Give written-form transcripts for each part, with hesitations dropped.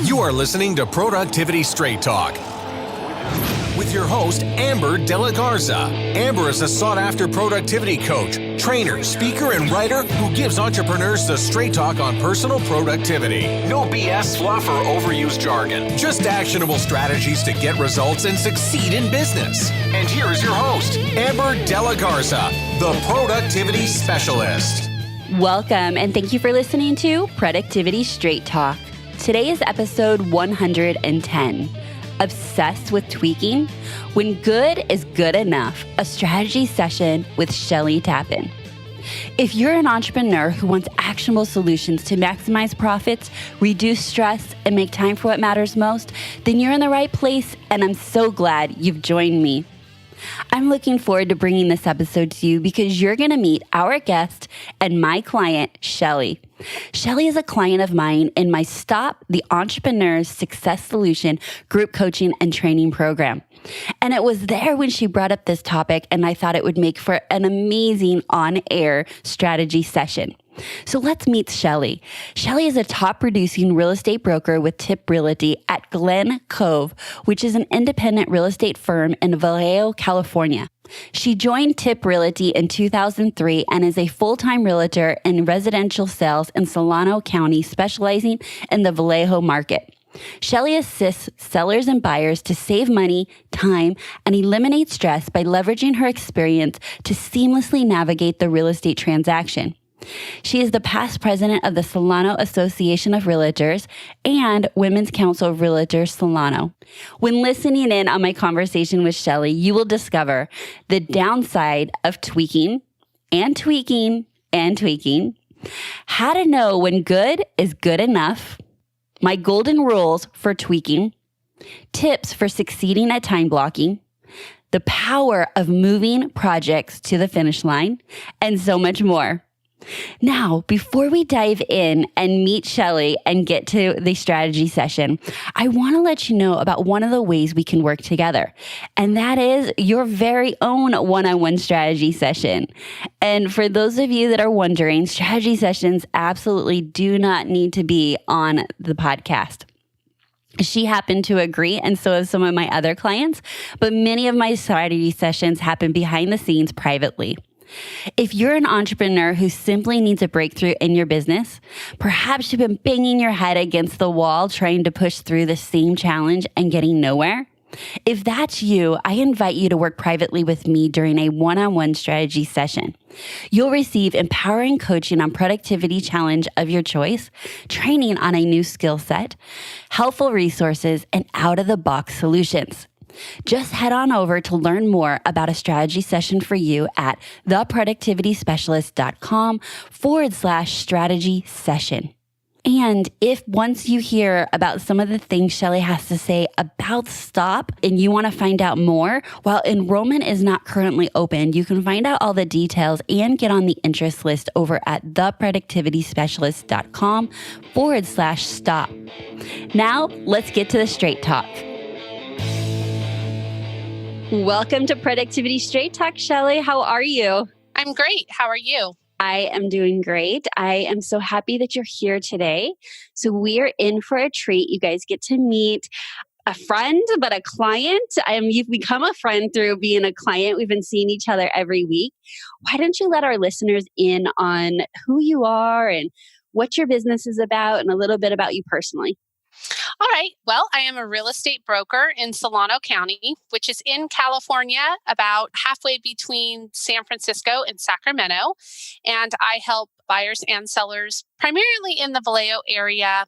You are listening to Productivity Straight Talk with your host, Amber De La Garza. Amber is a sought-after productivity coach, trainer, speaker, and writer who gives entrepreneurs the straight talk on personal productivity. No BS fluff or overused jargon. Just actionable strategies to get results and succeed in business. And here is your host, Amber De La Garza, the Productivity Specialist. Welcome, and thank you for listening to Productivity Straight Talk. Today is episode 110. Obsessed with tweaking? When good is good enough, a strategy session with Shelley Tappin. If you're an entrepreneur who wants actionable solutions to maximize profits, reduce stress, and make time for what matters most, then you're in the right place, and I'm so glad you've joined me. I'm looking forward to bringing this episode to you because you're going to meet our guest and my client, Shelley. Shelley is a client of mine in my Stop the Entrepreneur's Success Solution group coaching and training program. And it was there when she brought up this topic, and I thought it would make for an amazing on-air strategy session. So let's meet Shelley. Shelley is a top producing real estate broker with Tip Realty at Glen Cove, which is an independent real estate firm in Vallejo, California. She joined Tip Realty in 2003 and is a full-time realtor in residential sales in Solano County, specializing in the Vallejo market. Shelley assists sellers and buyers to save money, time, and eliminate stress by leveraging her experience to seamlessly navigate the real estate transaction. She is the past president of the Solano Association of Realtors and Women's Council of Realtors Solano. When listening in on my conversation with Shelley, you will discover the downside of tweaking, how to know when good is good enough, my golden rules for tweaking, tips for succeeding at time blocking, the power of moving projects to the finish line, and so much more. Now, before we dive in and meet Shelley and get to the strategy session, I want to let you know about one of the ways we can work together, and that is your very own one-on-one strategy session. And for those of you that are wondering, strategy sessions absolutely do not need to be on the podcast. She happened to agree, and so have some of my other clients, but many of my strategy sessions happen behind the scenes privately. If you're an entrepreneur who simply needs a breakthrough in your business, perhaps you've been banging your head against the wall trying to push through the same challenge and getting nowhere. If that's you, I invite you to work privately with me during a one-on-one strategy session. You'll receive empowering coaching on productivity challenge of your choice, training on a new skill set, helpful resources, and out-of-the-box solutions. Just head on over to learn more about a strategy session for you at theproductivityspecialist.com/strategy session. And if once you hear about some of the things Shelley has to say about Stop and you want to find out more, while enrollment is not currently open, you can find out all the details and get on the interest list over at theproductivityspecialist.com/stop. Now, let's get to the straight talk. Welcome to Productivity Straight Talk, Shelley. How are you? I'm great. How are you? I am doing great. I am so happy that you're here today. So we are in for a treat. You guys get to meet a friend, but a client. You've become a friend through being a client. We've been seeing each other every week. Why don't you let our listeners in on who you are and what your business is about and a little bit about you personally? All right. Well, I am a real estate broker in Solano County, which is in California, about halfway between San Francisco and Sacramento. And I help buyers and sellers primarily in the Vallejo area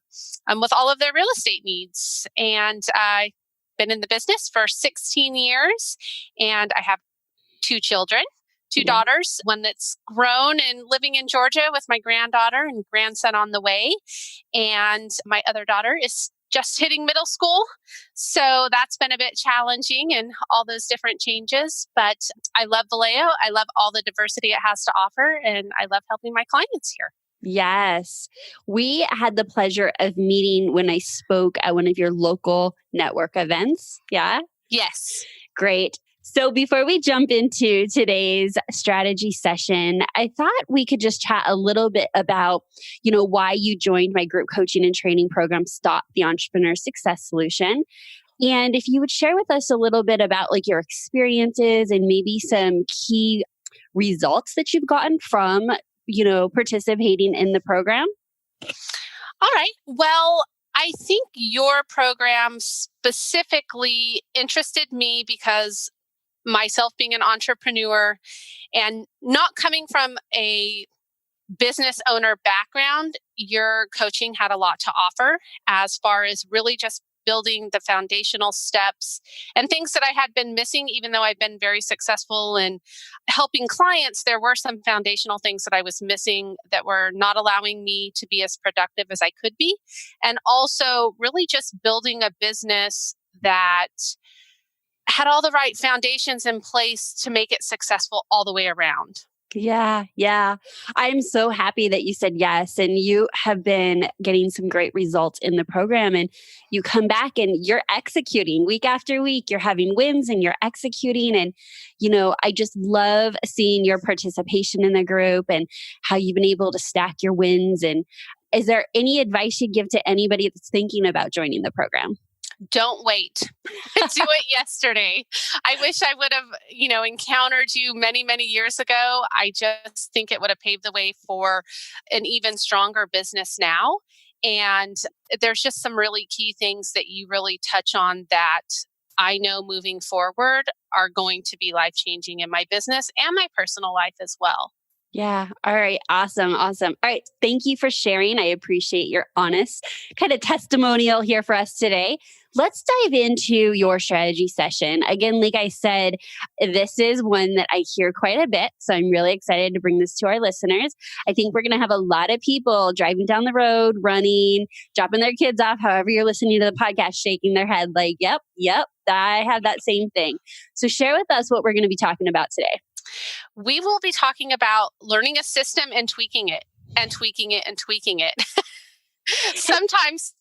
with all of their real estate needs. And I've been in the business for 16 years, and I have two children. Two daughters, one that's grown and living in Georgia with my granddaughter and grandson on the way. And my other daughter is just hitting middle school. So that's been a bit challenging and all those different changes. But I love Vallejo. I love all the diversity it has to offer. And I love helping my clients here. Yes. We had the pleasure of meeting when I spoke at one of your local network events. Yeah? Yes. Great. So before we jump into today's strategy session, I thought we could just chat a little bit about, why you joined my group coaching and training program, Stop the Entrepreneur Success Solution. And if you would share with us a little bit about like your experiences and maybe some key results that you've gotten from, participating in the program. All right. Well, I think your program specifically interested me because myself being an entrepreneur and not coming from a business owner background, your coaching had a lot to offer as far as really just building the foundational steps and things that I had been missing. Even though I've been very successful in helping clients, there were some foundational things that I was missing that were not allowing me to be as productive as I could be. And also really just building a business that had all the right foundations in place to make it successful all the way around. Yeah. I'm so happy that you said yes. And you have been getting some great results in the program. And you come back and you're executing week after week. You're having wins and you're executing. And, I just love seeing your participation in the group and how you've been able to stack your wins. And is there any advice you'd give to anybody that's thinking about joining the program? Don't wait. Do it yesterday. I wish I would have, encountered you many, many years ago. I just think it would have paved the way for an even stronger business now. And there's just some really key things that you really touch on that I know moving forward are going to be life-changing in my business and my personal life as well. Yeah. All right. Awesome. All right. Thank you for sharing. I appreciate your honest kind of testimonial here for us today. Let's dive into your strategy session. Again, like I said, this is one that I hear quite a bit. So I'm really excited to bring this to our listeners. I think we're going to have a lot of people driving down the road, running, dropping their kids off, however you're listening to the podcast, shaking their head like, yep, I have that same thing. So share with us what we're going to be talking about today. We will be talking about learning a system and tweaking it and tweaking it and tweaking it. Sometimes,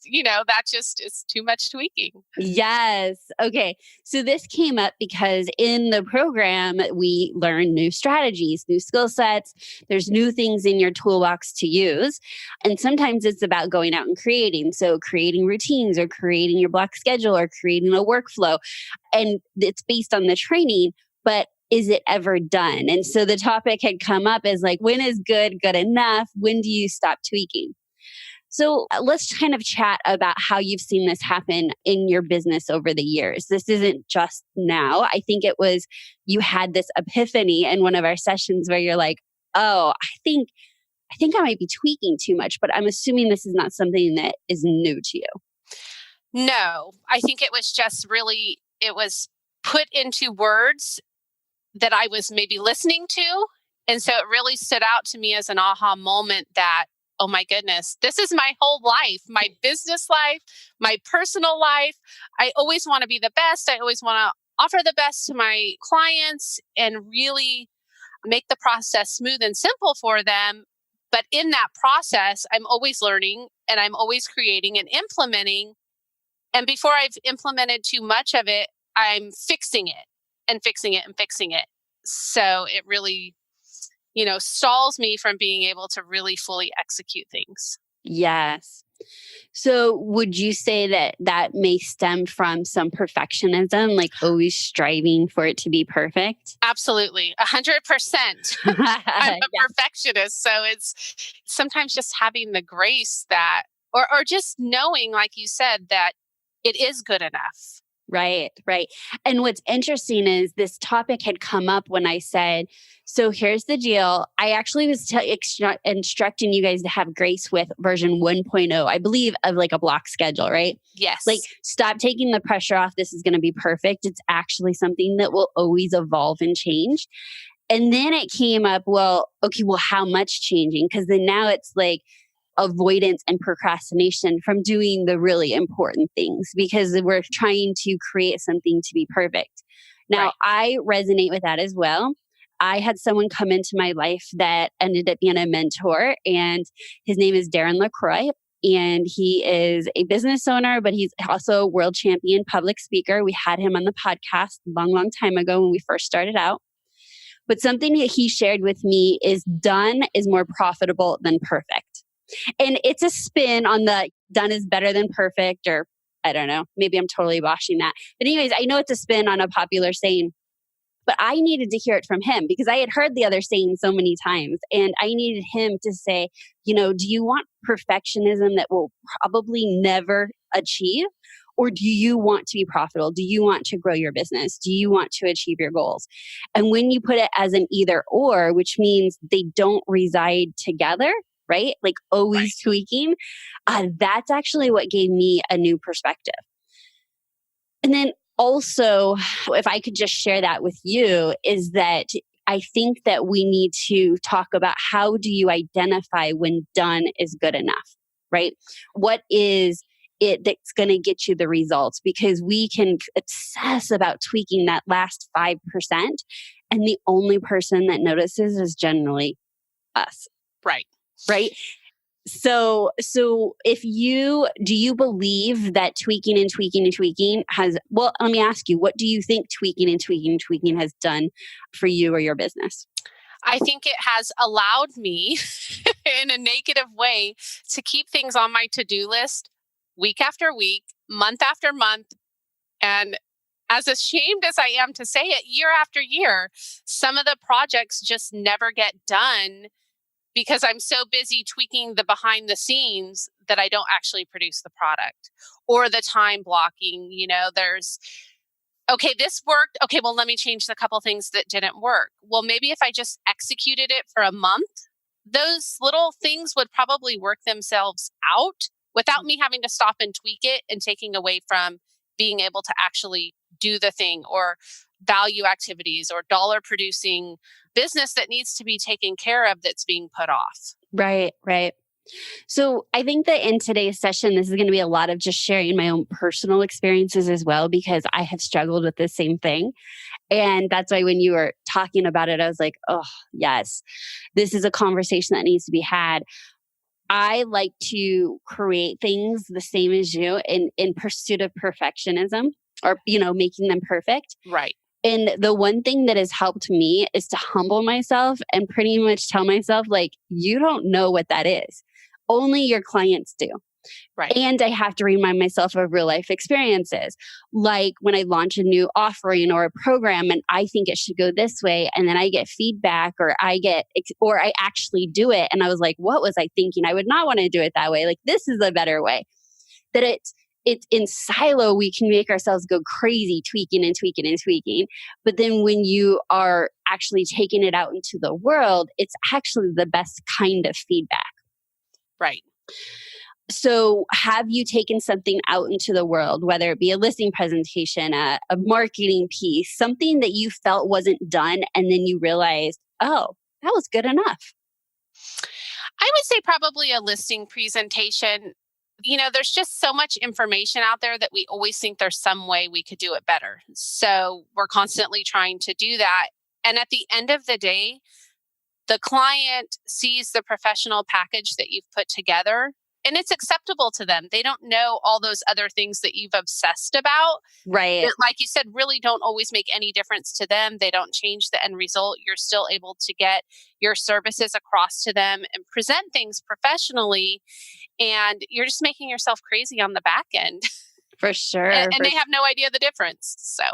that just is too much tweaking. Yes. Okay. So this came up because in the program, we learn new strategies, new skill sets. There's new things in your toolbox to use. And sometimes it's about going out and creating. So creating routines or creating your block schedule or creating a workflow. And it's based on the training, but is it ever done? And so the topic had come up as like, when is good enough? When do you stop tweaking? So let's kind of chat about how you've seen this happen in your business over the years. This isn't just now. I think it was you had this epiphany in one of our sessions where you're like, oh, I think I might be tweaking too much, but I'm assuming this is not something that is new to you. No, I think it was just really, it was put into words that I was maybe listening to. And so it really stood out to me as an aha moment that, oh my goodness, this is my whole life, my business life, my personal life. I always want to be the best. I always want to offer the best to my clients and really make the process smooth and simple for them. But in that process, I'm always learning and I'm always creating and implementing. And before I've implemented too much of it, I'm fixing it and fixing it and fixing it. So it really, stalls me from being able to really fully execute things. Yes. So would you say that may stem from some perfectionism, like always striving for it to be perfect? Absolutely. 100%. I'm a perfectionist. So it's sometimes just having the grace that, or just knowing, like you said, that it is good enough. Right. And what's interesting is this topic had come up when I said, so here's the deal. I actually was instructing you guys to have grace with version 1.0, I believe, of like a block schedule, right? Yes. Like stop taking the pressure off. This is going to be perfect. It's actually something that will always evolve and change. And then it came up, well, how much changing? Because then now it's like, avoidance and procrastination from doing the really important things because we're trying to create something to be perfect. Now, I resonate with that as well. I had someone come into my life that ended up being a mentor, and his name is Darren LaCroix. and he is a business owner, but he's also a world champion public speaker. We had him on the podcast a long, long time ago when we first started out. But something that he shared with me is done is more profitable than perfect. And it's a spin on the done is better than perfect, or I don't know, maybe I'm totally boshing that. But anyways, I know it's a spin on a popular saying, but I needed to hear it from him because I had heard the other saying so many times. And I needed him to say, do you want perfectionism that will probably never achieve? Or do you want to be profitable? Do you want to grow your business? Do you want to achieve your goals? And when you put it as an either or, which means they don't reside together, right? Like always tweaking, that's actually what gave me a new perspective. And then also, if I could just share that with you, is that I think that we need to talk about how do you identify when done is good enough, right? What is it that's going to get you the results? Because we can obsess about tweaking that last 5%, and the only person that notices is generally us. Right. Right. So do you believe that tweaking and tweaking and tweaking let me ask you, what do you think tweaking and tweaking and tweaking has done for you or your business? I think it has allowed me in a negative way to keep things on my to-do list week after week, month after month. And as ashamed as I am to say it, year after year, some of the projects just never get done because I'm so busy tweaking the behind the scenes that I don't actually produce the product. Or the time blocking, there's, okay, this worked. Okay, well, let me change the couple things that didn't work. Well, maybe if I just executed it for a month, those little things would probably work themselves out without me having to stop and tweak it and taking away from being able to actually do the thing, or value activities or dollar producing business that needs to be taken care of that's being put off. Right. So I think that in today's session, this is going to be a lot of just sharing my own personal experiences as well, because I have struggled with the same thing. And that's why when you were talking about it, I was like, oh, yes, this is a conversation that needs to be had. I like to create things the same as you in pursuit of perfectionism, or, making them perfect. Right. And the one thing that has helped me is to humble myself and pretty much tell myself, like, you don't know what that is. Only your clients do. Right. And I have to remind myself of real life experiences. Like when I launch a new offering or a program and I think it should go this way, and then I get feedback or I actually do it. And I was like, what was I thinking? I would not want to do it that way. Like, this is a better way. That it's in silo, we can make ourselves go crazy, tweaking and tweaking and tweaking. But then when you are actually taking it out into the world, it's actually the best kind of feedback. Right. So have you taken something out into the world, whether it be a listing presentation, a marketing piece, something that you felt wasn't done, and then you realized, oh, that was good enough? I would say probably a listing presentation. There's just so much information out there that we always think there's some way we could do it better. So we're constantly trying to do that. And at the end of the day, the client sees the professional package that you've put together and it's acceptable to them. They don't know all those other things that you've obsessed about. Right. That, like you said, really don't always make any difference to them. They don't change the end result. You're still able to get your services across to them and present things professionally. And you're just making yourself crazy on the back end. For sure. and they have no idea the difference. So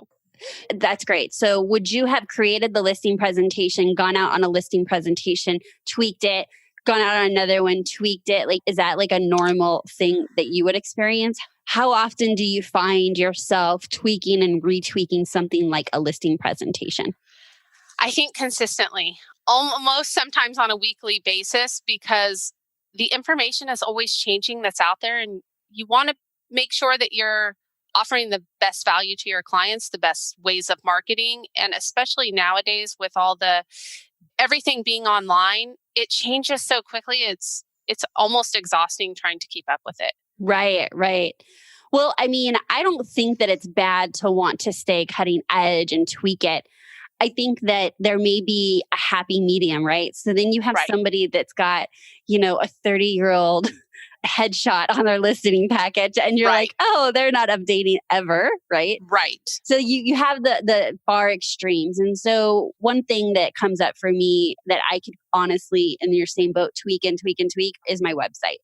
that's great. So would you have created the listing presentation, gone out on a listing presentation, tweaked it, gone out on another one, tweaked it? Like, is that like a normal thing that you would experience? How often do you find yourself tweaking and retweaking something like a listing presentation? I think consistently, almost sometimes on a weekly basis, because the information is always changing that's out there. And you want to make sure that you're offering the best value to your clients, the best ways of marketing. And especially nowadays with everything being online, it changes so quickly. It's almost exhausting trying to keep up with it. Right. Well, I mean, I don't think that it's bad to want to stay cutting edge and tweak it. I think that there may be a happy medium, right? So then you have somebody that's got, a 30-year-old headshot on their listing package and you're like, oh, they're not updating ever, right? Right. So you have the far extremes. And so one thing that comes up for me that I could honestly, in your same boat, tweak and tweak and tweak is my website.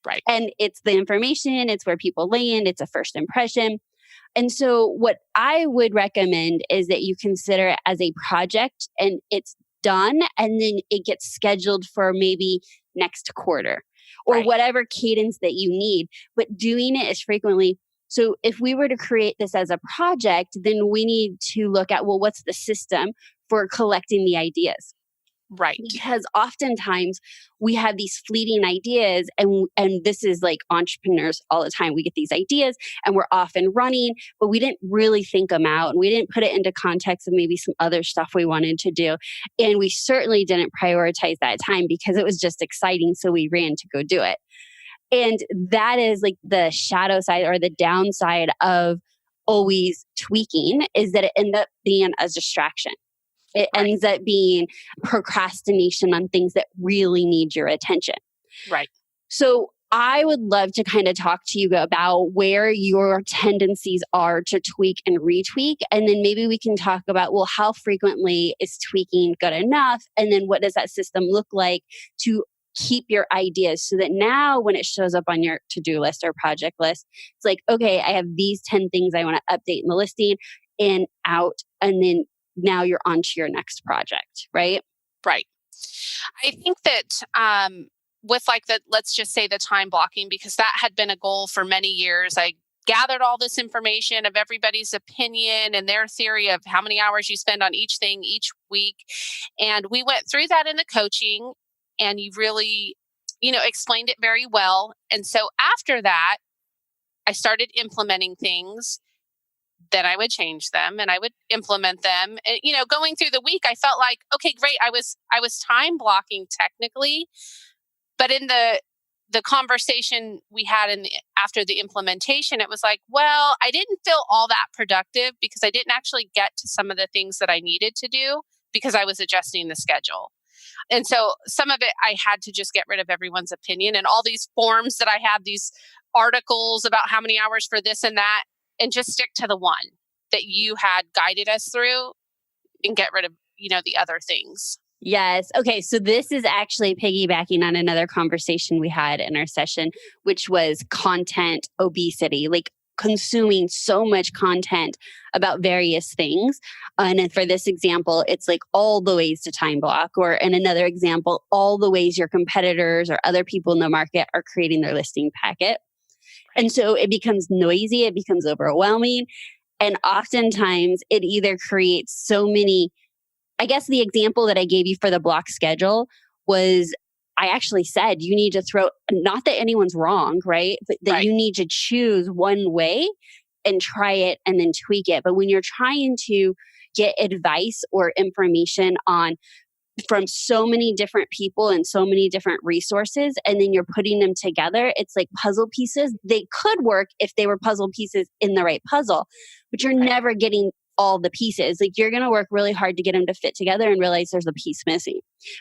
Right. And it's the information, it's where people land, it's a first impression. And so what I would recommend is that you consider it as a project and it's done and then it gets scheduled for maybe next quarter or whatever cadence that you need, but doing it as frequently. So if we were to create this as a project, then we need to look at, well, what's the system for collecting the ideas? Right. Because oftentimes we have these fleeting ideas and this is like entrepreneurs all the time. We get these ideas and we're off and running, but we didn't really think them out and we didn't put it into context of maybe some other stuff we wanted to do. And we certainly didn't prioritize that time because it was just exciting. So we ran to go do it. And that is like the shadow side or the downside of always tweaking is that it ends up being a distraction. It ends up being procrastination on things that really need your attention. Right. So I would love to kind of talk to you about where your tendencies are to tweak and retweak. And then maybe we can talk about, well, how frequently is tweaking good enough? And then what does that system look like to keep your ideas so that now when it shows up on your to-do list or project list, it's like, okay, I have these 10 things I want to update in the listing and out. And then now you're on to your next project, right? Right. I think that with like let's just say the time blocking, because that had been a goal for many years. I gathered all this information of everybody's opinion and their theory of how many hours you spend on each thing each week. And we went through that in the coaching and you really, explained it very well. And so after that, I started implementing things. Then I would change them and I would implement them. And, going through the week, I felt like, okay, great. I was time blocking technically, but in the conversation we had after the implementation, it was like, well, I didn't feel all that productive because I didn't actually get to some of the things that I needed to do because I was adjusting the schedule. And so some of it, I had to just get rid of everyone's opinion and all these forms that I had, these articles about how many hours for this and that, and just stick to the one that you had guided us through and get rid of, the other things. Yes. Okay. So this is actually piggybacking on another conversation we had in our session, which was content obesity, like consuming so much content about various things. And then for this example, it's like all the ways to time block, or in another example, all the ways your competitors or other people in the market are creating their listing packet. And so it becomes noisy, it becomes overwhelming. And oftentimes it either creates so many, I guess the example that I gave you for the block schedule was I actually said you need to throw, not that anyone's wrong, right? But that you need to choose one way and try it and then tweak it. But when you're trying to get advice or information from so many different people and so many different resources, and then you're putting them together, it's like puzzle pieces. They could work if they were puzzle pieces in the right puzzle, but you're never getting all the pieces. Like you're going to work really hard to get them to fit together and realize there's a piece missing.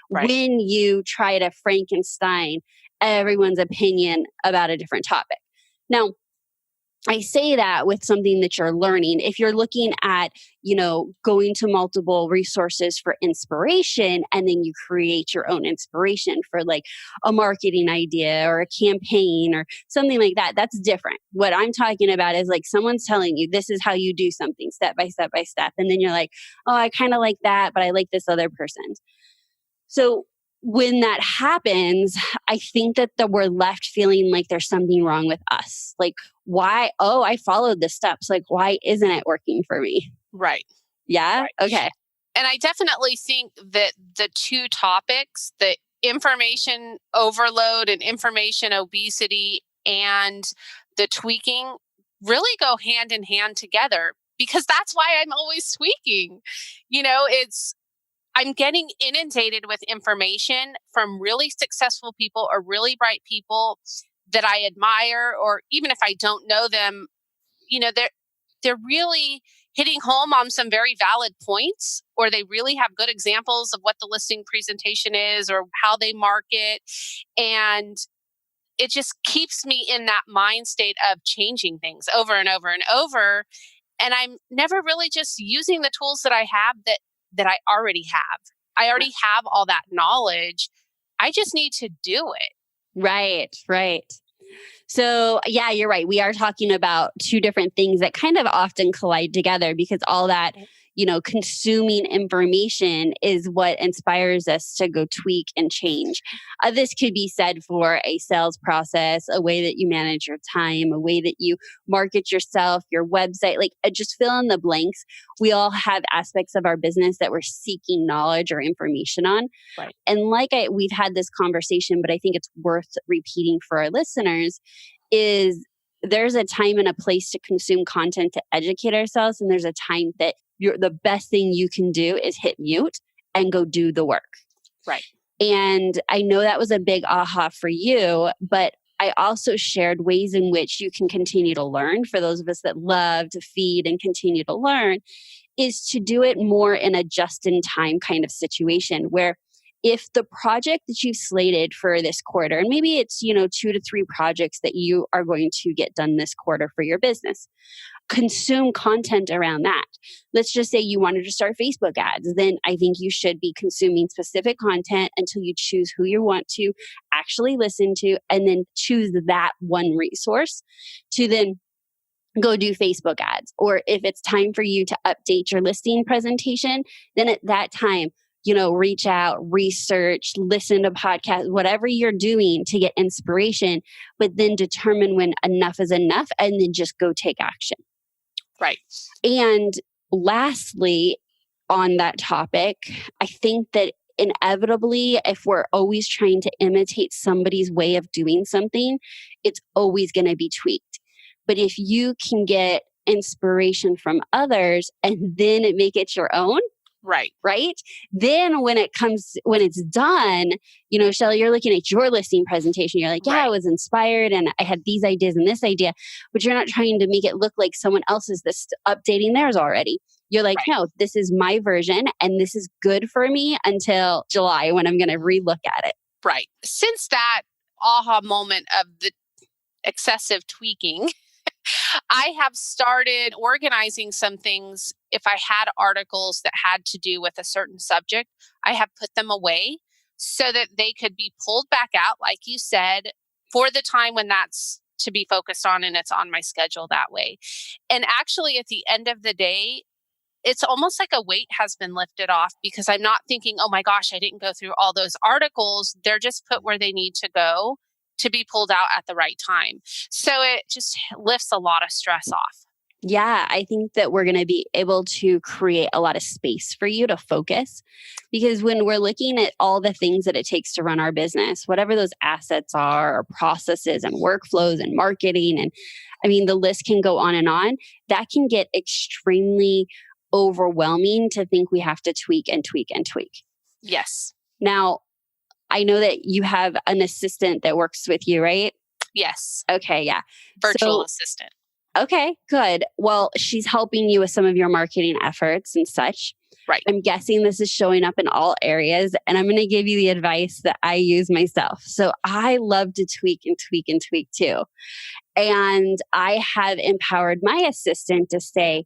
When you try to Frankenstein everyone's opinion about a different topic. Now, I say that with something that you're learning. If you're looking at, going to multiple resources for inspiration, and then you create your own inspiration for like a marketing idea or a campaign or something like that, that's different. What I'm talking about is like someone's telling you this is how you do something step by step by step. And then you're like, oh, I kind of like that, but I like this other person's. So when that happens, I think that we're left feeling like there's something wrong with us. Like, why? Oh, I followed the steps. Like, why isn't it working for me? Right. Yeah. Right. Okay. And I definitely think that the two topics, the information overload and information obesity and the tweaking, really go hand in hand together, because that's why I'm always tweaking. I'm getting inundated with information from really successful people or really bright people that I admire, or even if I don't know them, they're really hitting home on some very valid points, or they really have good examples of what the listing presentation is or how they market. And it just keeps me in that mind state of changing things over and over and over. And I'm never really just using the tools that I have that I already have. I already have all that knowledge. I just need to do it. Right, right. So yeah, you're right. We are talking about two different things that kind of often collide together because all that, consuming information is what inspires us to go tweak and change. This could be said for a sales process, a way that you manage your time, a way that you market yourself, your website, just fill in the blanks. We all have aspects of our business that we're seeking knowledge or information on. Right. And we've had this conversation, but I think it's worth repeating for our listeners is there's a time and a place to consume content to educate ourselves. And there's a time that the best thing you can do is hit mute and go do the work. Right. And I know that was a big aha for you, but I also shared ways in which you can continue to learn. For those of us that love to feed and continue to learn, is to do it more in a just-in-time kind of situation where if the project that you've slated for this quarter, and maybe it's, 2 to 3 projects that you are going to get done this quarter for your business, consume content around that. Let's just say you wanted to start Facebook ads. Then I think you should be consuming specific content until you choose who you want to actually listen to, and then choose that one resource to then go do Facebook ads. Or if it's time for you to update your listing presentation, then at that time, reach out, research, listen to podcasts, whatever you're doing to get inspiration, but then determine when enough is enough and then just go take action. Right. And lastly, on that topic, I think that inevitably, if we're always trying to imitate somebody's way of doing something, it's always going to be tweaked. But if you can get inspiration from others and then make it your own, right? Then when it's done, Shelley, you're looking at your listing presentation. You're like, yeah, I was inspired and I had these ideas and this idea, but you're not trying to make it look like someone else is updating theirs already. You're like, no, this is my version and this is good for me until July when I'm going to relook at it. Right. Since that aha moment of the excessive tweaking, I have started organizing some things. If I had articles that had to do with a certain subject, I have put them away so that they could be pulled back out, like you said, for the time when that's to be focused on and it's on my schedule that way. And actually, at the end of the day, it's almost like a weight has been lifted off because I'm not thinking, oh my gosh, I didn't go through all those articles. They're just put where they need to go to be pulled out at the right time. So it just lifts a lot of stress off. Yeah, I think that we're going to be able to create a lot of space for you to focus because when we're looking at all the things that it takes to run our business, whatever those assets are, or processes and workflows and marketing, and the list can go on, that can get extremely overwhelming to think we have to tweak and tweak and tweak. Yes. Now, I know that you have an assistant that works with you, right? Yes. Okay, yeah. Virtual assistant. Okay, good. Well, she's helping you with some of your marketing efforts and such. Right. I'm guessing this is showing up in all areas, and I'm going to give you the advice that I use myself. So I love to tweak and tweak and tweak too. And I have empowered my assistant to say,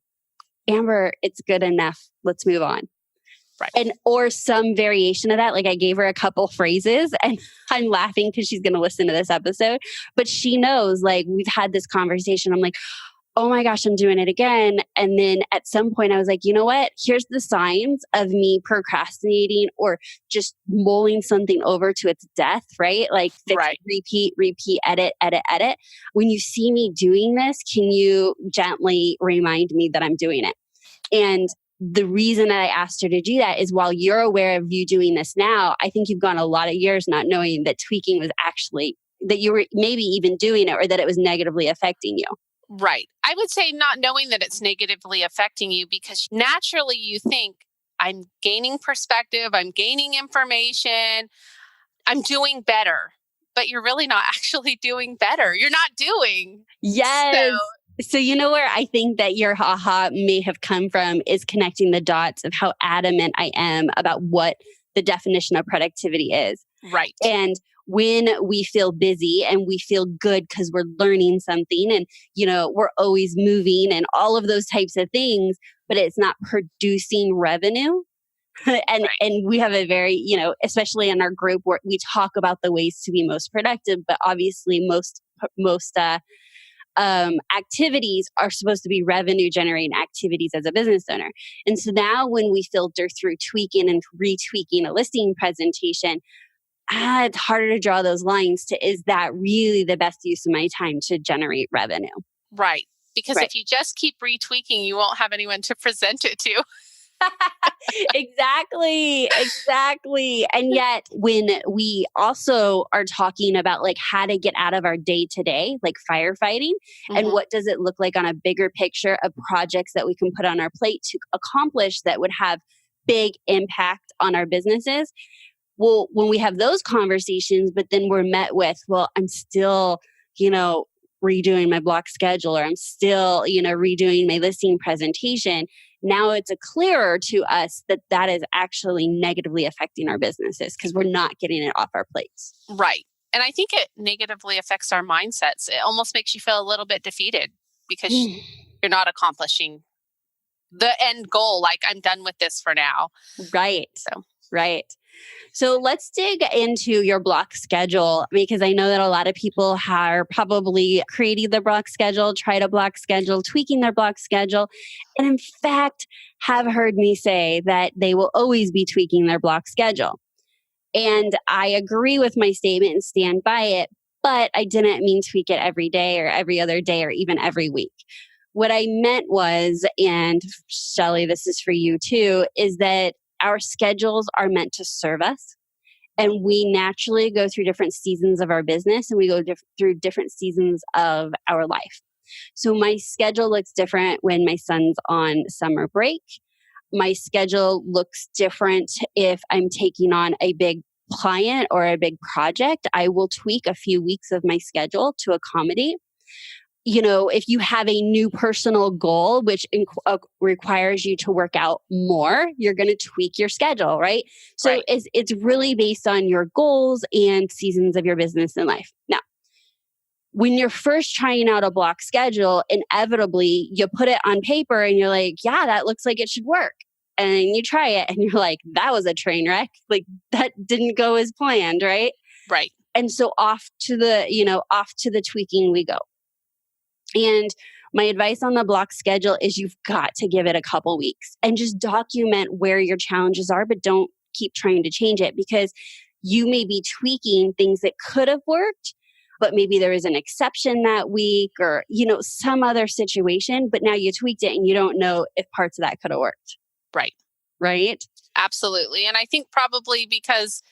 Amber, it's good enough. Let's move on. Right. Or some variation of that. Like I gave her a couple phrases and I'm laughing because she's going to listen to this episode, but she knows we've had this conversation. I'm like, oh my gosh, I'm doing it again. And then at some point I was like, you know what? Here's the signs of me procrastinating or just mulling something over to its death, right? Fix, repeat, edit. When you see me doing this, can you gently remind me that I'm doing it? And the reason that I asked her to do that is while you're aware of you doing this now, I think you've gone a lot of years not knowing that tweaking was actually, that you were maybe even doing it or that it was negatively affecting you. Right. I would say not knowing that it's negatively affecting you because naturally you think, I'm gaining perspective, I'm gaining information, I'm doing better, but you're really not actually doing better. You're not doing. Yes. So you know where I think that your aha may have come from is connecting the dots of how adamant I am about what the definition of productivity is. Right. And when we feel busy and we feel good because we're learning something and, we're always moving and all of those types of things, but it's not producing revenue. And we have a very, especially in our group where we talk about the ways to be most productive, but obviously most activities are supposed to be revenue generating activities as a business owner. And so now when we filter through tweaking and retweaking a listing presentation, it's harder to draw those lines to, is that really the best use of my time to generate revenue? Right. Because if you just keep retweaking, you won't have anyone to present it to. Exactly. And yet when we also are talking about like how to get out of our day to day, like firefighting, and what does it look like on a bigger picture of projects that we can put on our plate to accomplish that would have big impact on our businesses. Well, when we have those conversations, but then we're met with, well, I'm still, redoing my block schedule, or I'm still, redoing my listing presentation. Now it's clearer to us that that is actually negatively affecting our businesses because we're not getting it off our plates. Right. And I think it negatively affects our mindsets. It almost makes you feel a little bit defeated because you're not accomplishing the end goal. Like, I'm done with this for now. Right. So let's dig into your block schedule, because I know that a lot of people are probably creating the block schedule, tried a block schedule, tweaking their block schedule, and in fact have heard me say that they will always be tweaking their block schedule. And I agree with my statement and stand by it, but I didn't mean tweak it every day or every other day or even every week. What I meant was, and Shelley, this is for you too, is that our schedules are meant to serve us. And we naturally go through different seasons of our business, and we go through different seasons of our life. So my schedule looks different when my son's on summer break. My schedule looks different if I'm taking on a big client or a big project. I will tweak a few weeks of my schedule to accommodate. If you have a new personal goal, which requires you to work out more, you're going to tweak your schedule, right? So it's really based on your goals and seasons of your business and life. Now, when you're first trying out a block schedule, inevitably you put it on paper and you're like, yeah, that looks like it should work. And you try it and you're like, that was a train wreck. Like, that didn't go as planned, right? Right. And so off to the tweaking we go. And my advice on the block schedule is you've got to give it a couple weeks and just document where your challenges are, but don't keep trying to change it, because you may be tweaking things that could have worked, but maybe there was an exception that week or, some other situation, but now you tweaked it and you don't know if parts of that could have worked. Right? Absolutely. And I think probably because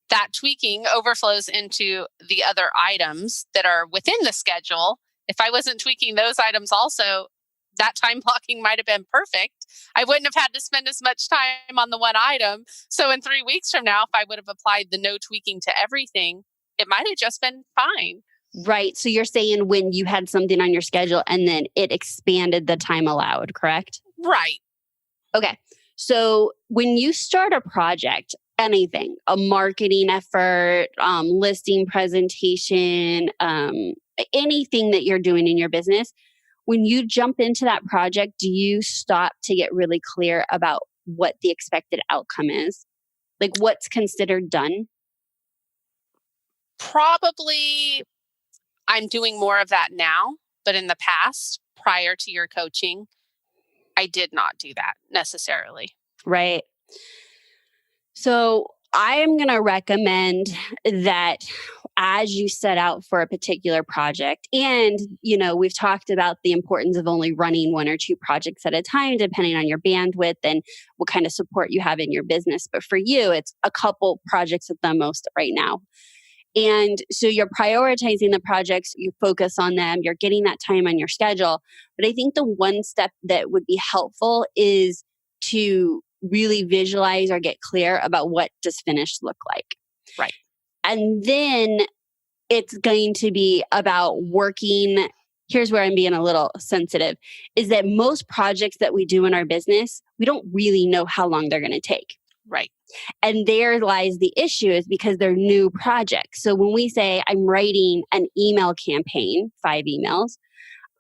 that tweaking overflows into the other items that are within the schedule. If I wasn't tweaking those items also, that time blocking might have been perfect. I wouldn't have had to spend as much time on the one item. So in 3 weeks from now, if I would have applied the no tweaking to everything, it might have just been fine. Right. So you're saying when you had something on your schedule and then it expanded the time allowed, correct? Right. Okay. So when you start a project, anything, a marketing effort, listing presentation, anything that you're doing in your business, when you jump into that project, do you stop to get really clear about what the expected outcome is? Like, what's considered done? Probably I'm doing more of that now, but in the past, prior to your coaching, I did not do that necessarily. Right. So I am going to recommend that as you set out for a particular project, and, we've talked about the importance of only running 1 or 2 projects at a time, depending on your bandwidth and what kind of support you have in your business. But for you, it's a couple projects at the most right now. And so you're prioritizing the projects, you focus on them, you're getting that time on your schedule. But I think the one step that would be helpful is to really visualize or get clear about what does finished look like. Right. And then it's going to be about working. Here's where I'm being a little sensitive, is that most projects that we do in our business, we don't really know how long they're going to take. Right. And there lies the issue, is because they're new projects. So when we say I'm writing an email campaign, 5 emails,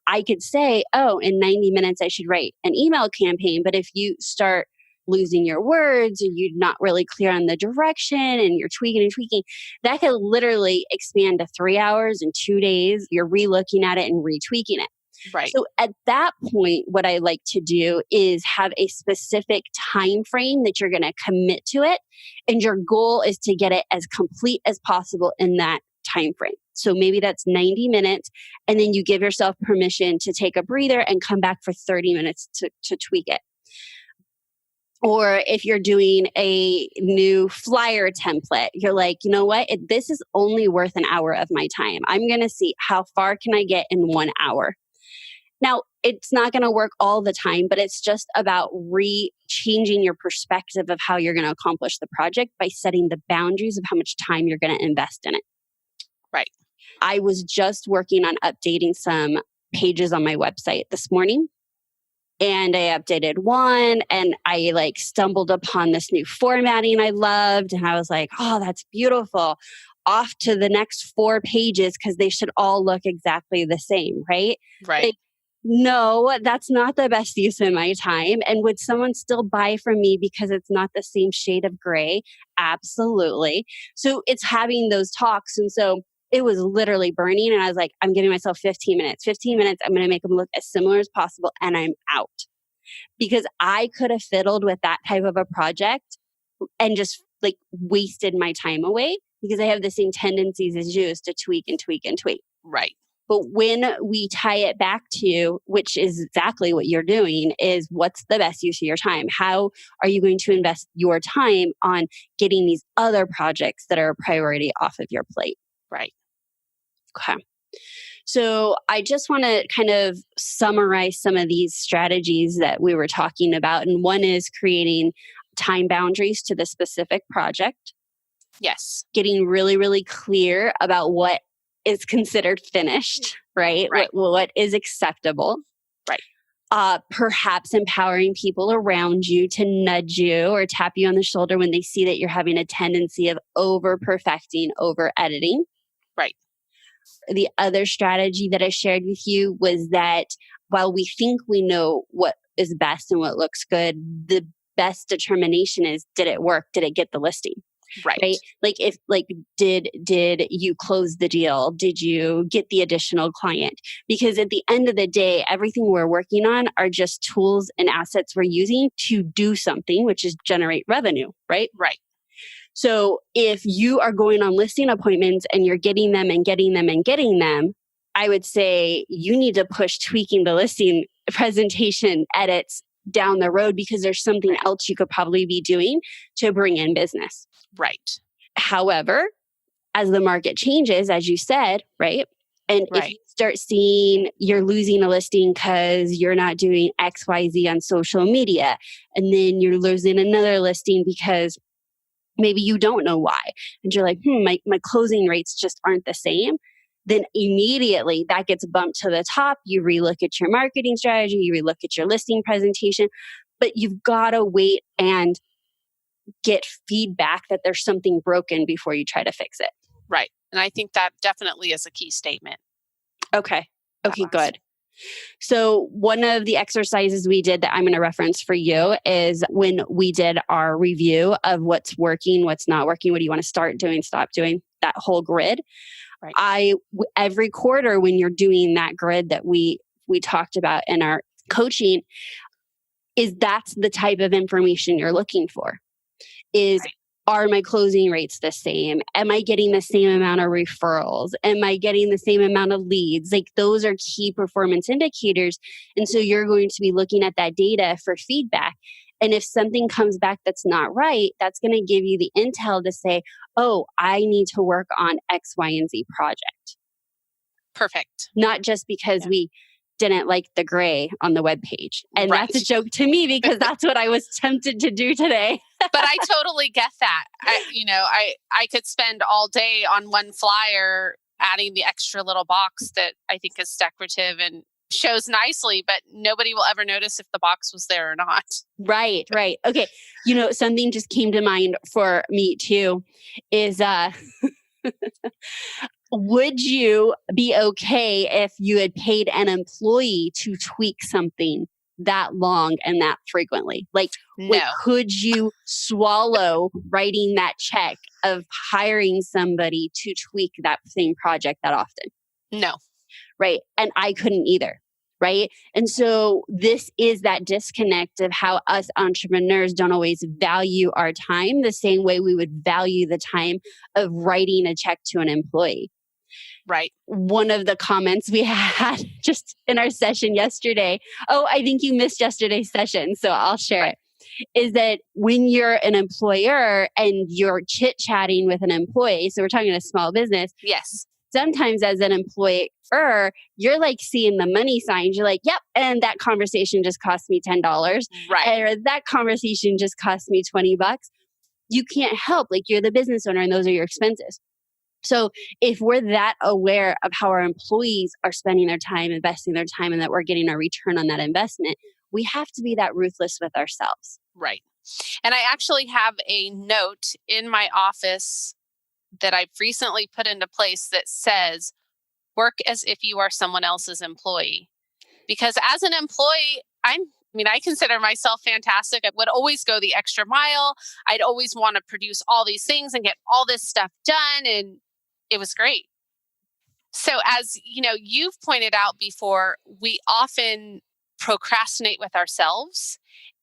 I could say, oh, in 90 minutes, I should write an email campaign. But if you start losing your words or you're not really clear on the direction and you're tweaking and tweaking, that could literally expand to 3 hours and 2 days. You're re-looking at it and retweaking it. Right. So at that point, what I like to do is have a specific time frame that you're going to commit to it. And your goal is to get it as complete as possible in that time frame. So maybe that's 90 minutes. And then you give yourself permission to take a breather and come back for 30 minutes to tweak it. Or if you're doing a new flyer template, you're like, you know what? This is only worth an hour of my time. I'm going to see how far can I get in 1 hour. Now, it's not going to work all the time, but it's just about changing your perspective of how you're going to accomplish the project by setting the boundaries of how much time you're going to invest in it. Right. I was just working on updating some pages on my website this morning. And I updated one and I stumbled upon this new formatting I loved. And I was like, oh, that's beautiful. Off to the next 4 pages because they should all look exactly the same, right? Right. No, that's not the best use of my time. And would someone still buy from me because it's not the same shade of gray? Absolutely. So it's having those talks. And so it was literally burning. And I was like, I'm giving myself 15 minutes. 15 minutes, I'm going to make them look as similar as possible. And I'm out. Because I could have fiddled with that type of a project and just wasted my time away, because I have the same tendencies as you, is to tweak and tweak and tweak. Right. But when we tie it back to, which is exactly what you're doing, is what's the best use of your time? How are you going to invest your time on getting these other projects that are a priority off of your plate? Right. Okay. So I just want to kind of summarize some of these strategies that we were talking about. And one is creating time boundaries to the specific project. Yes. Getting really, really clear about what is considered finished, right? Right. What is acceptable. Right. Perhaps empowering people around you to nudge you or tap you on the shoulder when they see that you're having a tendency of over perfecting, over editing. Right. The other strategy that I shared with you was that while we think we know what is best and what looks good, the best determination is, did it work? Did it get the listing? Right. Did you close the deal? Did you get the additional client? Because at the end of the day, everything we're working on are just tools and assets we're using to do something, which is generate revenue, right? Right. So if you are going on listing appointments and you're getting them and getting them and getting them, I would say you need to push tweaking the listing presentation edits down the road, because there's something else you could probably be doing to bring in business. Right. However, as the market changes, as you said, right? And if you start seeing you're losing a listing because you're not doing XYZ on social media, and then you're losing another listing because maybe you don't know why, and you're like, my closing rates just aren't the same, then immediately that gets bumped to the top. You relook at your marketing strategy, you relook at your listing presentation, but you've got to wait and get feedback that there's something broken before you try to fix it. Right. And I think that definitely is a key statement. Okay, good. So one of the exercises we did that I'm going to reference for you is when we did our review of what's working, what's not working, what do you want to start doing, stop doing, that whole grid. Right. Every quarter when you're doing that grid that we talked about in our coaching, that's the type of information you're looking for. Are my closing rates the same? Am I getting the same amount of referrals? Am I getting the same amount of leads? Those are key performance indicators. And so you're going to be looking at that data for feedback. And if something comes back that's not right, that's going to give you the intel to say, oh, I need to work on X, Y, and Z project. Perfect. Not just because we didn't like the gray on the webpage. And that's a joke to me, because that's what I was tempted to do today. But I totally get that. I could spend all day on one flyer adding the extra little box that I think is decorative and shows nicely, but nobody will ever notice if the box was there or not. Right, right. Okay. Something just came to mind for me too is would you be okay if you had paid an employee to tweak something that long and that frequently? Like, No, could you swallow writing that check of hiring somebody to tweak that same project that often? no, Right. And I couldn't either. Right. And so this is that disconnect of how us entrepreneurs don't always value our time the same way we would value the time of writing a check to an employee. right. One of the comments we had just in our session yesterday, oh, I think you missed yesterday's session, so I'll share it, is that when you're an employer and you're chit-chatting with an employee, so we're talking a small business, Yes. sometimes as an employer, you're like seeing the money signs. You're like, yep, and that conversation just cost me $10. Right. Or that conversation just cost me $20. You can't help, like you're the business owner and those are your expenses. So if we're that aware of how our employees are spending their time, investing their time, and that we're getting a return on that investment, we have to be that ruthless with ourselves. Right. And I actually have a note in my office that I've recently put into place that says, work as if you are someone else's employee. Because as an employee, I consider myself fantastic. I would always go the extra mile. I'd always want to produce all these things and get all this stuff done. And it was great. So as you've pointed out before, we often procrastinate with ourselves,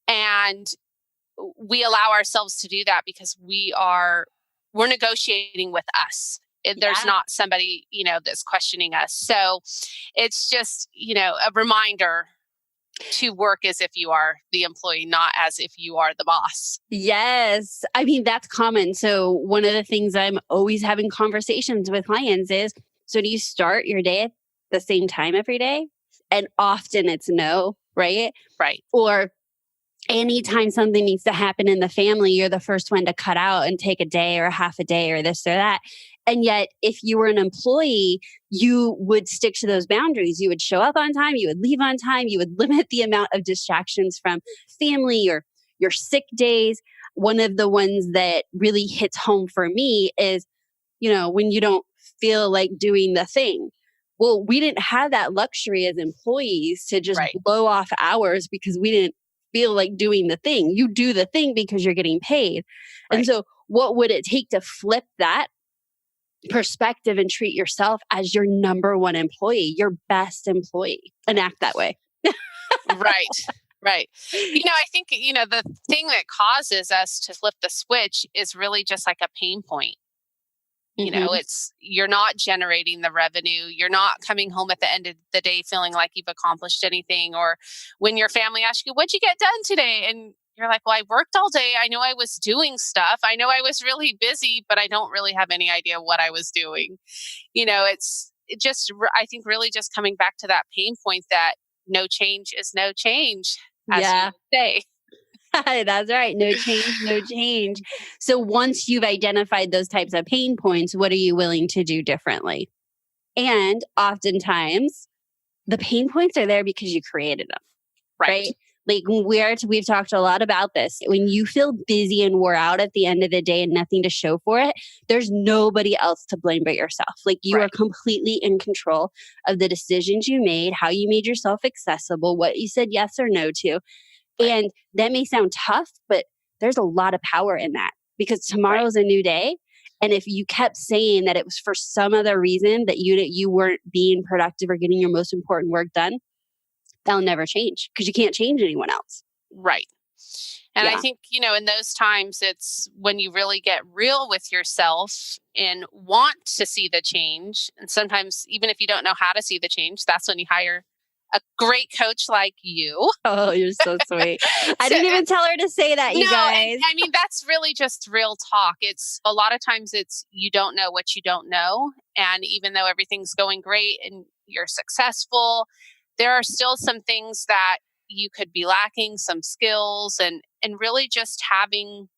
and we allow ourselves to do that because we're negotiating with us. There's not somebody, that's questioning us. So it's just, a reminder to work as if you are the employee, not as if you are the boss. Yes. I mean, that's common. So one of the things I'm always having conversations with clients is, so do you start your day at the same time every day? And often it's no, right? Right. Or anytime something needs to happen in the family, you're the first one to cut out and take a day or a half a day or this or that. And yet, if you were an employee, you would stick to those boundaries. You would show up on time, you would leave on time, you would limit the amount of distractions from family or your sick days. One of the ones that really hits home for me is, when you don't feel like doing the thing. Well, we didn't have that luxury as employees to just blow off hours because we didn't feel like doing the thing. You do the thing because you're getting paid. Right. And so what would it take to flip that perspective and treat yourself as your number one employee, your best employee, and act that way? Right. Right. I think, the thing that causes us to flip the switch is really just like a pain point. You're not generating the revenue. You're not coming home at the end of the day feeling like you've accomplished anything. Or when your family asks you, what'd you get done today? And you're like, well, I worked all day. I know I was doing stuff. I know I was really busy, but I don't really have any idea what I was doing. I think really just coming back to that pain point that no change is no change, as you say. That's right. No change, no change. So once you've identified those types of pain points, what are you willing to do differently? And oftentimes the pain points are there because you created them, right? Like we've talked a lot about this. When you feel busy and wore out at the end of the day and nothing to show for it, there's nobody else to blame but yourself. Like you are completely in control of the decisions you made, how you made yourself accessible, what you said yes or no to. And that may sound tough, but there's a lot of power in that because tomorrow's a new day. And if you kept saying that it was for some other reason that you weren't being productive or getting your most important work done, that'll never change because you can't change anyone else. Right. And I think, in those times, it's when you really get real with yourself and want to see the change. And sometimes, even if you don't know how to see the change, that's when you hire a great coach like you. Oh, you're so sweet. I didn't even tell her to say that, you guys. That's really just real talk. It's a lot of times you don't know what you don't know. And even though everything's going great and you're successful, there are still some things that you could be lacking, some skills, and really just having,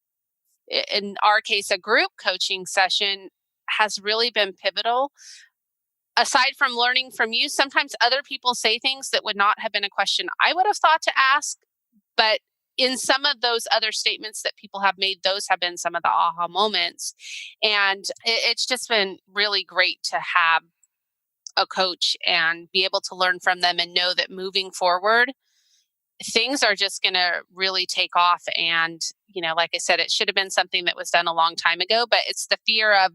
in our case, a group coaching session has really been pivotal. aside from learning from you, sometimes other people say things that would not have been a question I would have thought to ask. But in some of those other statements that people have made, those have been some of the aha moments. And it's just been really great to have a coach and be able to learn from them and know that moving forward, things are just going to really take off. And, like I said, it should have been something that was done a long time ago, but it's the fear of,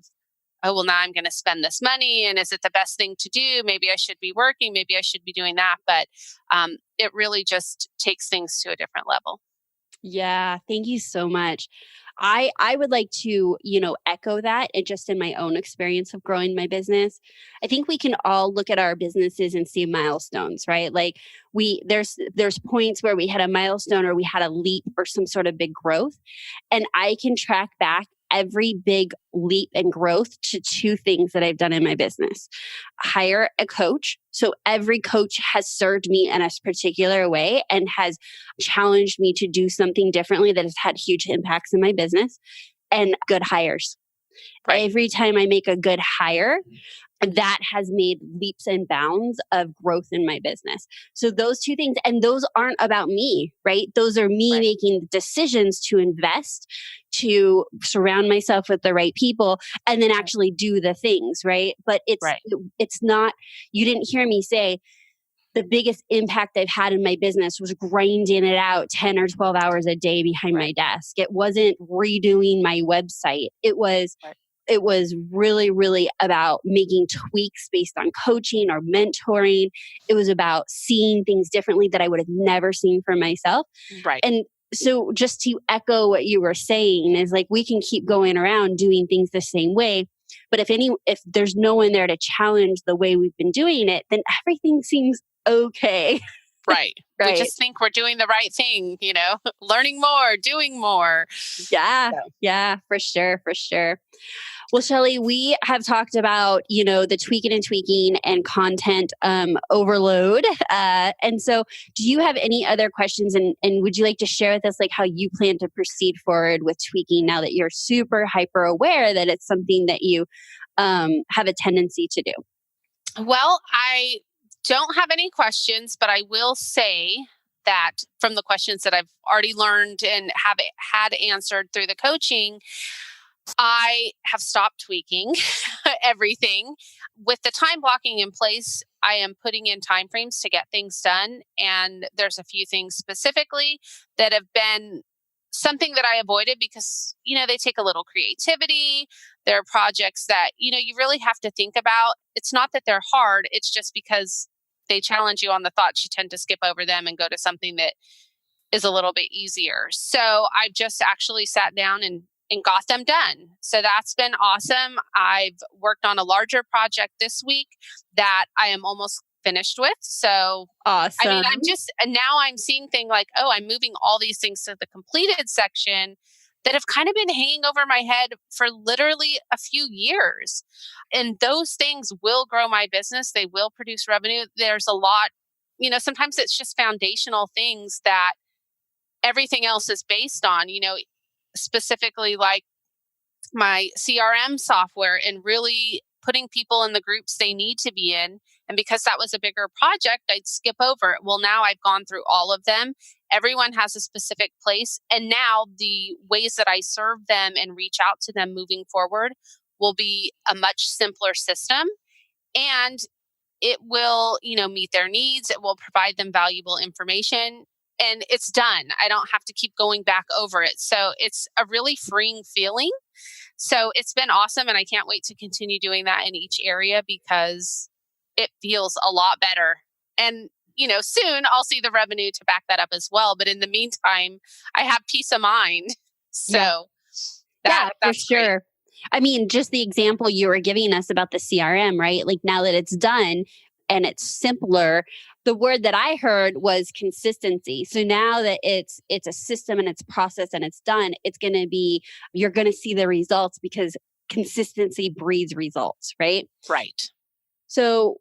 oh, well, now I'm going to spend this money. And is it the best thing to do? Maybe I should be working. Maybe I should be doing that. But it really just takes things to a different level. Yeah, thank you so much. I would like to, echo that and just in my own experience of growing my business. I think we can all look at our businesses and see milestones, right? Like there's points where we had a milestone or we had a leap or some sort of big growth. And I can track back every big leap and growth to two things that I've done in my business. Hire a coach. So every coach has served me in a particular way and has challenged me to do something differently that has had huge impacts in my business, and good hires. Right. Every time I make a good hire, that has made leaps and bounds of growth in my business. So those two things, and those aren't about me, right? Those are me making decisions to invest, to surround myself with the right people, and then actually do the things, right? But it's not, you didn't hear me say, the biggest impact I've had in my business was grinding it out 10 or 12 hours a day behind my desk. It wasn't redoing my website. It was really, really about making tweaks based on coaching or mentoring. It was about seeing things differently that I would have never seen for myself. Right. And so just to echo what you were saying is like, we can keep going around doing things the same way. But if there's no one there to challenge the way we've been doing it, then everything seems okay. Right. We just think we're doing the right thing, learning more, doing more. Yeah. So. Yeah, for sure. For sure. Well, Shelley, we have talked about, the tweaking and content overload. And so do you have any other questions? And would you like to share with us like how you plan to proceed forward with tweaking now that you're super hyper aware that it's something that you have a tendency to do? Well, I don't have any questions, but I will say that from the questions that I've already learned and have had answered through the coaching, I have stopped tweaking everything. With the time blocking in place, I am putting in timeframes to get things done. And there's a few things specifically that have been something that I avoided because, they take a little creativity. There are projects that, you really have to think about. It's not that they're hard. It's just because they challenge you on the thoughts. You tend to skip over them and go to something that is a little bit easier. So I've just actually sat down and got them done. So that's been awesome. I've worked on a larger project this week that I am almost finished with. So awesome. Now I'm seeing things like, oh, I'm moving all these things to the completed section that have kind of been hanging over my head for literally a few years. And those things will grow my business. They will produce revenue. There's a lot, sometimes it's just foundational things that everything else is based on, specifically like my CRM software and really putting people in the groups they need to be in. And because that was a bigger project, I'd skip over it. Well, now I've gone through all of them. Everyone has a specific place. And now the ways that I serve them and reach out to them moving forward will be a much simpler system. And it will, meet their needs. It will provide them valuable information. And it's done. I don't have to keep going back over it. So it's a really freeing feeling. So it's been awesome. And I can't wait to continue doing that in each area because it feels a lot better. And, soon I'll see the revenue to back that up as well. But in the meantime, I have peace of mind. So that's for sure. Great. I mean, just the example you were giving us about the CRM, right? Like now that it's done and it's simpler, the word that I heard was consistency. So now that it's a system and it's process and it's done, you're going to see the results because consistency breeds results, right? Right. So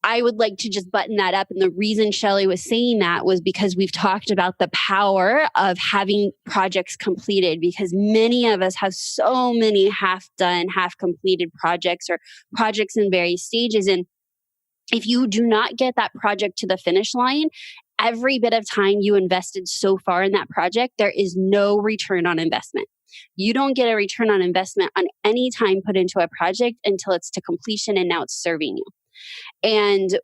I would like to just button that up. And the reason Shelley was saying that was because we've talked about the power of having projects completed, because many of us have so many half done, half completed projects or projects in various stages. And if you do not get that project to the finish line, every bit of time you invested so far in that project, there is no return on investment. You don't get a return on investment on any time put into a project until it's to completion and now it's serving you. And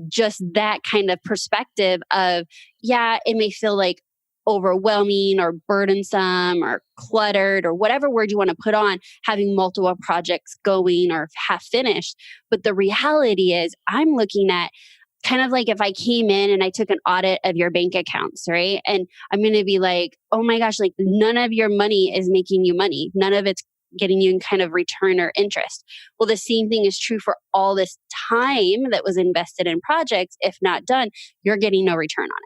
just that kind of perspective of, yeah, it may feel like overwhelming or burdensome or cluttered or whatever word you want to put on having multiple projects going or half finished. But the reality is I'm looking at kind of like if I came in and I took an audit of your bank accounts, right? And I'm going to be like, oh my gosh, like none of your money is making you money. None of it's getting you in kind of return or interest. Well, the same thing is true for all this time that was invested in projects. If not done, you're getting no return on it.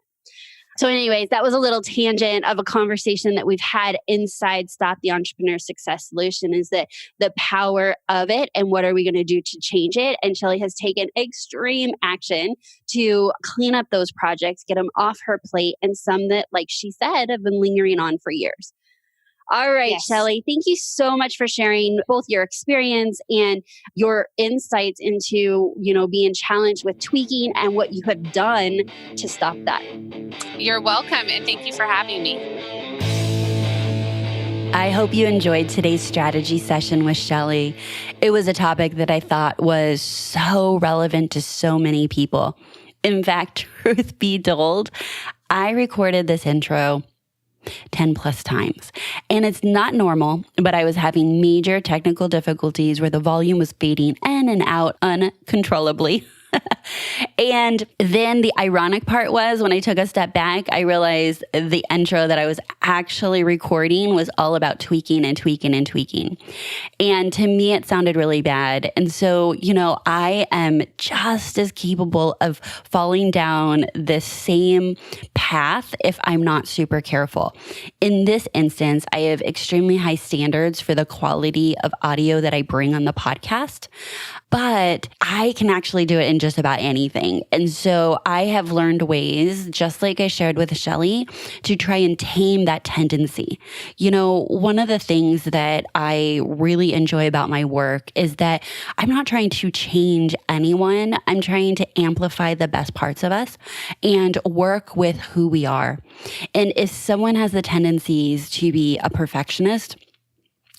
So anyways, that was a little tangent of a conversation that we've had inside Stop the Entrepreneur Success Solution, is that the power of it and what are we going to do to change it? And Shelley has taken extreme action to clean up those projects, get them off her plate, and some that, like she said, have been lingering on for years. All right, yes. Shelley, thank you so much for sharing both your experience and your insights into, being challenged with tweaking and what you have done to stop that. You're welcome, and thank you for having me. I hope you enjoyed today's strategy session with Shelley. It was a topic that I thought was so relevant to so many people. In fact, truth be told, I recorded this intro 10 plus times. And it's not normal, but I was having major technical difficulties where the volume was fading in and out uncontrollably. And then the ironic part was when I took a step back, I realized the intro that I was actually recording was all about tweaking and tweaking and tweaking. And to me, it sounded really bad. And so, I am just as capable of falling down this same path if I'm not super careful. In this instance, I have extremely high standards for the quality of audio that I bring on the podcast, but I can actually do it in just about anything. And so I have learned ways, just like I shared with Shelley, to try and tame that tendency. One of the things that I really enjoy about my work is that I'm not trying to change anyone. I'm trying to amplify the best parts of us and work with who we are. And if someone has the tendencies to be a perfectionist,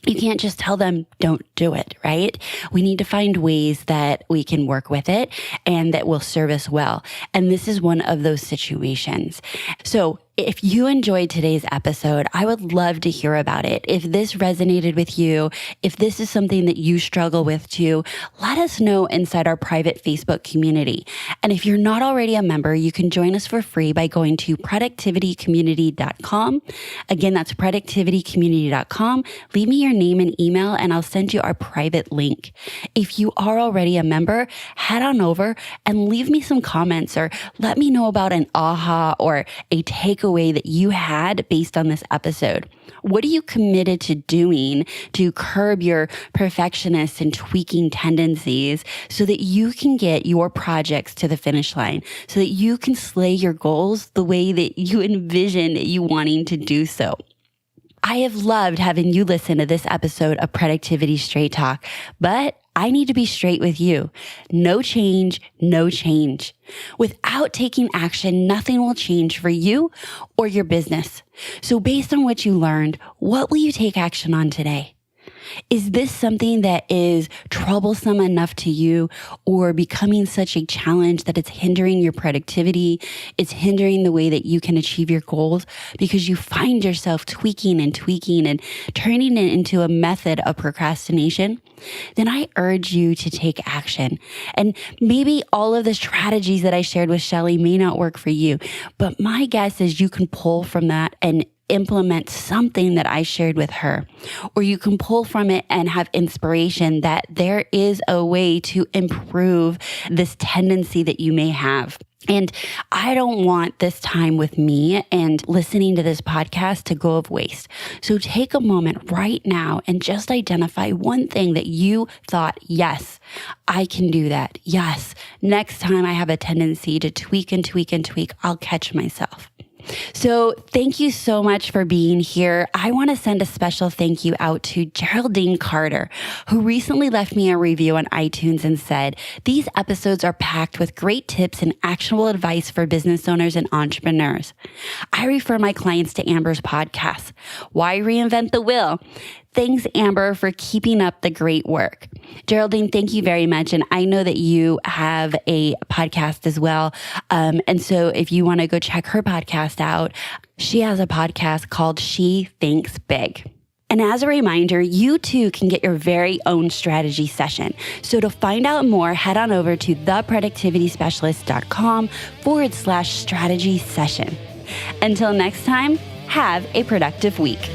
you can't just tell them, don't do it, right? We need to find ways that we can work with it and that will serve us well. And this is one of those situations. So if you enjoyed today's episode, I would love to hear about it. If this resonated with you, if this is something that you struggle with too, let us know inside our private Facebook community. And if you're not already a member, you can join us for free by going to productivitycommunity.com. Again, that's productivitycommunity.com. Leave me your name and email and I'll send you our private link. If you are already a member, head on over and leave me some comments or let me know about an aha or a takeaway that you had based on this episode. What are you committed to doing to curb your perfectionist and tweaking tendencies so that you can get your projects to the finish line, so that you can slay your goals the way that you envision you wanting to do so? I have loved having you listen to this episode of Productivity Straight Talk, but I need to be straight with you. No change, no change. Without taking action, nothing will change for you or your business. So based on what you learned, what will you take action on today? Is this something that is troublesome enough to you or becoming such a challenge that it's hindering your productivity? It's hindering the way that you can achieve your goals because you find yourself tweaking and turning it into a method of procrastination? Then I urge you to take action. And maybe all of the strategies that I shared with Shelley may not work for you, but my guess is you can pull from that and implement something that I shared with her, or you can pull from it and have inspiration that there is a way to improve this tendency that you may have. And I don't want this time with me and listening to this podcast to go of waste. So take a moment right now and just identify one thing that you thought, yes, I can do that. Yes, next time I have a tendency to tweak and tweak and tweak, I'll catch myself. So thank you so much for being here. I want to send a special thank you out to Geraldine Carter, who recently left me a review on iTunes and said, "These episodes are packed with great tips and actionable advice for business owners and entrepreneurs. I refer my clients to Amber's podcast. Why reinvent the wheel? Thanks, Amber, for keeping up the great work." Geraldine, thank you very much. And I know that you have a podcast as well. And so if you want to go check her podcast out, she has a podcast called She Thinks Big. And as a reminder, you too can get your very own strategy session. So to find out more, head on over to theproductivityspecialist.com/strategy session. Until next time, have a productive week.